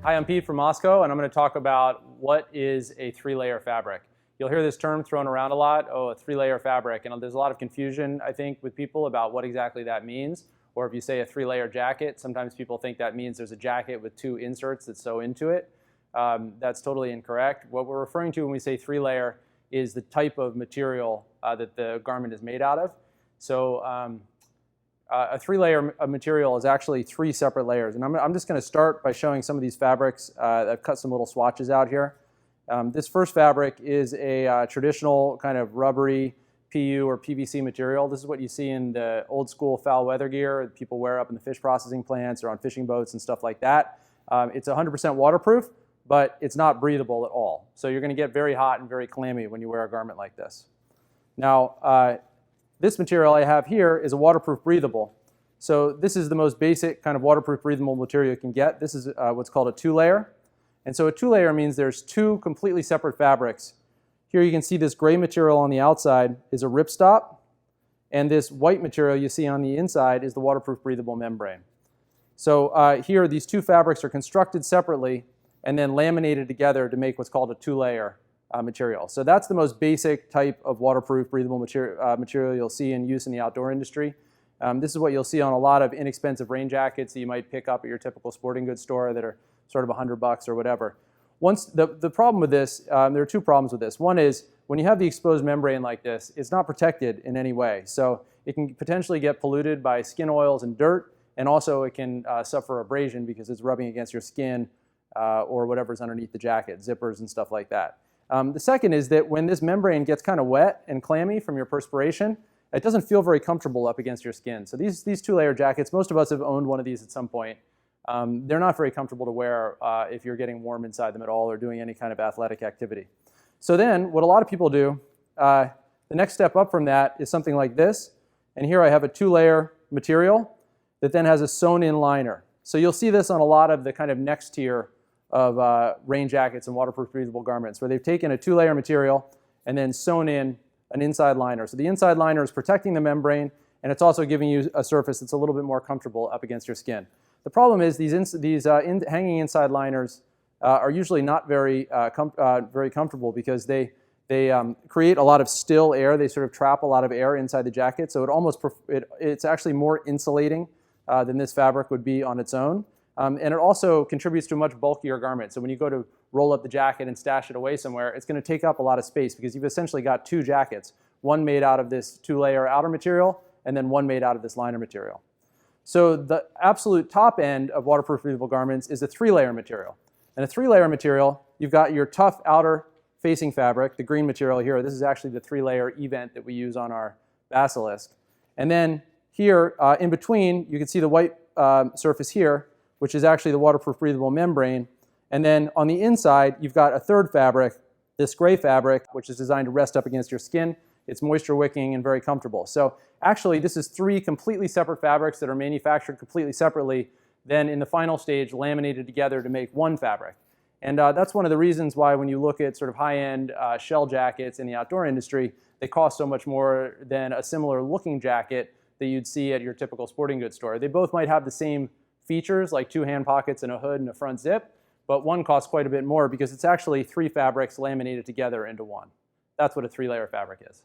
Hi, I'm Pete from Mosko, and I'm going to talk about what is a three-layer fabric. You'll hear this term thrown around a lot, oh, a three-layer fabric, and there's a lot of confusion, I think, with people about what exactly that means. Or if you say a three-layer jacket, sometimes people think that means there's a jacket with two inserts that sew into it. That's totally incorrect. What we're referring to when we say three-layer is the type of material that the garment is made out of. So a three-layer material is actually three separate layers. And I'm just going to start by showing some of these fabrics. I've cut some little swatches out here. This first fabric is a traditional kind of rubbery PU or PVC material. This is what you see in the old school foul weather gear that people wear up in the fish processing plants or on fishing boats and stuff like that. It's 100% waterproof, but it's not breathable at all. So you're going to get very hot and very clammy when you wear a garment like this. Now, this material I have here is a waterproof breathable. So this is the most basic kind of waterproof breathable material you can get. This is what's called a two-layer. And so a two-layer means there's two completely separate fabrics. Here you can see this gray material on the outside is a ripstop, and this white material you see on the inside is the waterproof breathable membrane. So here these two fabrics are constructed separately and then laminated together to make what's called a two-layer material. So that's the most basic type of waterproof breathable material you'll see in use in the outdoor industry. This is what you'll see on a lot of inexpensive rain jackets that you might pick up at your typical sporting goods store that are sort of $100 or whatever. The problem with this, there are two problems with this. One is when you have the exposed membrane like this, it's not protected in any way. So it can potentially get polluted by skin oils and dirt, and also it can suffer abrasion because it's rubbing against your skin or whatever's underneath the jacket, zippers and stuff like that. The second is that when this membrane gets kind of wet and clammy from your perspiration, it doesn't feel very comfortable up against your skin. So these two-layer jackets, most of us have owned one of these at some point. They're not very comfortable to wear if you're getting warm inside them at all or doing any kind of athletic activity. So then what a lot of people do, the next step up from that is something like this. And here I have a two-layer material that then has a sewn-in liner. So you'll see this on a lot of the kind of next tier of rain jackets and waterproof breathable garments, where they've taken a two-layer material and then sewn in an inside liner. So the inside liner is protecting the membrane, and it's also giving you a surface that's a little bit more comfortable up against your skin. The problem is these hanging inside liners are usually not very comfortable because they create a lot of still air. They sort of trap a lot of air inside the jacket, so it's actually more insulating than this fabric would be on its own. And it also contributes to a much bulkier garment. So when you go to roll up the jacket and stash it away somewhere, it's going to take up a lot of space because you've essentially got two jackets, one made out of this two-layer outer material and then one made out of this liner material. So the absolute top end of waterproof breathable garments is a three-layer material. And a three-layer material, you've got your tough outer facing fabric, the green material here. This is actually the three-layer event that we use on our basilisk. And then here, in between, you can see the white surface here, which is actually the waterproof breathable membrane. And then on the inside, you've got a third fabric, this gray fabric, which is designed to rest up against your skin. It's moisture wicking and very comfortable. So actually, this is three completely separate fabrics that are manufactured completely separately, then in the final stage, laminated together to make one fabric. And that's one of the reasons why when you look at sort of high-end shell jackets in the outdoor industry, they cost so much more than a similar looking jacket that you'd see at your typical sporting goods store. They both might have the same features like two hand pockets and a hood and a front zip, but one costs quite a bit more because it's actually three fabrics laminated together into one. That's what a three-layer fabric is.